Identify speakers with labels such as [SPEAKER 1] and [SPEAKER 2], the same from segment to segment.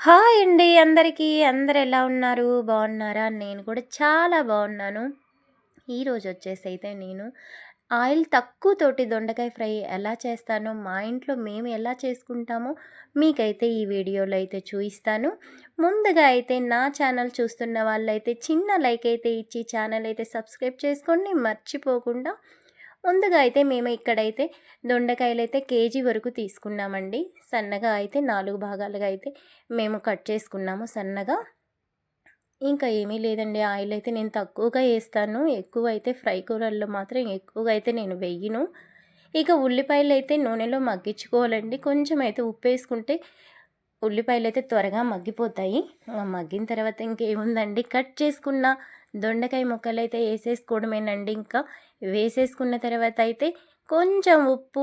[SPEAKER 1] Hi అండి అందరికీ. అందరు ఎలా ఉన్నారు? బాగున్నారా? నేను కూడా చాలా బాగున్నాను. ఈరోజు వచ్చేసైతే నేను ఆయిల్ తక్కువతోటి దొండకాయ ఫ్రై ఎలా చేస్తానో, మా ఇంట్లో మేము ఎలా చేసుకుంటామో మీకైతే ఈ వీడియోలో అయితే చూపిస్తాను. ముందుగా అయితే నా ఛానల్ చూస్తున్న వాళ్ళైతే చిన్న లైక్ అయితే ఇచ్చి ఛానల్ అయితే సబ్స్క్రైబ్ చేసుకోండి మర్చిపోకుండా. ముందుగా అయితే మేము ఇక్కడైతే దొండకాయలైతే కేజీ వరకు తీసుకున్నామండి. సన్నగా అయితే 4 భాగాలుగా అయితే మేము కట్ చేసుకున్నాము సన్నగా. ఇంకా ఏమీ లేదండి, ఆయిల్ అయితే నేను తక్కువగా వేస్తాను. ఎక్కువ అయితే ఫ్రై కూరల్లో మాత్రం ఎక్కువగా అయితే నేను వెయ్యను. ఇక ఉల్లిపాయలు అయితే నూనెలో మగ్గించుకోవాలండి. కొంచెం అయితే ఉప్పు వేసుకుంటే ఉల్లిపాయలు అయితే త్వరగా మగ్గిపోతాయి. మగ్గిన తర్వాత ఇంకేముందండి, కట్ చేసుకున్న దొండకాయ ముక్కలు అయితే వేసేసుకోవడమేనండి. ఇంకా వేసేసుకున్న తర్వాత అయితే కొంచెం ఉప్పు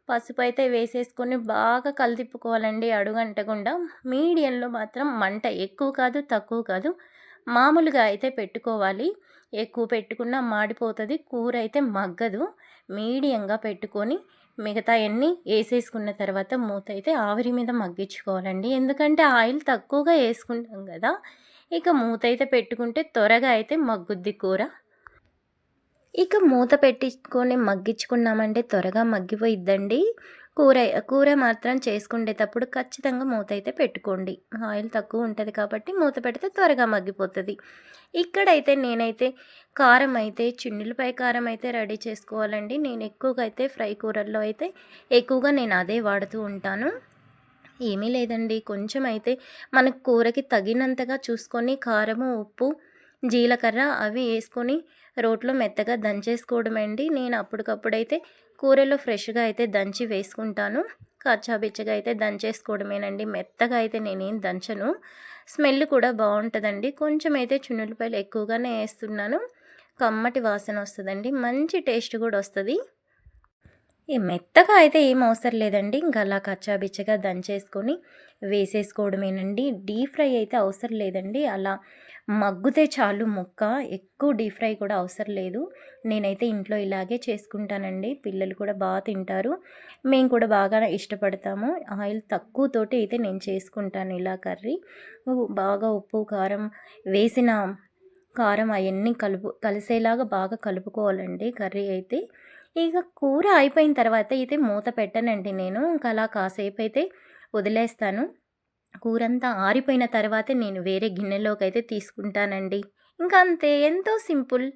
[SPEAKER 1] పసుపు అయితే వేసేసుకొని బాగా కలితిప్పుకోవాలండి, అడుగంటకుండా. మీడియంలో మాత్రం మంట ఎక్కువ కాదు తక్కువ కాదు, మామూలుగా అయితే పెట్టుకోవాలి. ఎక్కువ పెట్టుకున్నా మాడిపోతుంది, కూర అయితే మగ్గదు. మీడియంగా పెట్టుకొని మిగతా అన్నీ వేసేసుకున్న తర్వాత మూత అయితే ఆవిరి మీద మగ్గించుకోవాలండి. ఎందుకంటే ఆయిల్ తక్కువగా వేసుకుంటాం కదా. ఇక మూత అయితే పెట్టుకుంటే త్వరగా అయితే మగ్గుద్ది కూర. ఇక మూత పెట్టించుకొని మగ్గించుకున్నామంటే త్వరగా మగ్గిపోయిద్దండి కూర. కూర మాత్రం చేసుకునేటప్పుడు ఖచ్చితంగా మూత అయితే పెట్టుకోండి. ఆయిల్ తక్కువ ఉంటుంది కాబట్టి మూత పెడితే త్వరగా మగ్గిపోతుంది. ఇక్కడైతే నేనైతే కారం అయితే చిన్నులపై కారం అయితే రెడీ చేసుకోవాలండి. నేను ఎక్కువగా అయితే ఫ్రై కూరల్లో అయితే ఎక్కువగా నేను అదే వాడుతూ ఉంటాను. ఏమీ లేదండి, కొంచెం అయితే మనకు కూరకి తగినంతగా చూసుకొని కారము ఉప్పు జీలకర్ర అవి వేసుకొని రోట్లో మెత్తగా దంచేసుకోవడమండి. నేను అప్పటికప్పుడైతే కూరలో ఫ్రెష్గా అయితే దంచి వేసుకుంటాను. కచ్చాబిచ్చగా అయితే దంచేసుకోవడమేనండి. మెత్తగా అయితే నేనేం దంచను. స్మెల్ కూడా బాగుంటుందండి. కొంచెం అయితే చున్నులపాయలు ఎక్కువగానే వేస్తున్నాను. కమ్మటి వాసన వస్తుందండి, మంచి టేస్ట్ కూడా వస్తుంది. ఈ మెత్తగా అయితే ఏం అవసరం లేదండి. ఇంకా అలా కచ్చాబిచ్చగా దంచేసుకొని వేసేసుకోవడమేనండి. డీప్ ఫ్రై అయితే అవసరం లేదండి, అలా మగ్గుతే చాలు ముక్క. ఎక్కువ డీప్ ఫ్రై కూడా అవసరం లేదు. నేనైతే ఇంట్లో ఇలాగే చేసుకుంటానండి. పిల్లలు కూడా బాగా తింటారు, మేము కూడా బాగా ఇష్టపడతాము. ఆయిల్ తక్కువతోటి అయితే నేను చేసుకుంటాను ఇలా కర్రీ. బాగా ఉప్పు కారం వేసిన కారం అవన్నీ కలిసేలాగా బాగా కలుపుకోవాలండి కర్రీ అయితే. ఇక కూర అయిపోయిన తర్వాత అయితే మూత పెట్టనండి నేను. ఇంకా అలా కాసేపు అయితే వదిలేస్తాను. కూరంతా ఆరిపోయిన తర్వాతే నేను వేరే గిన్నెలోకి అయితే తీసుకుంటానండి. ఇంకా అంతే, ఎంతో సింపుల్.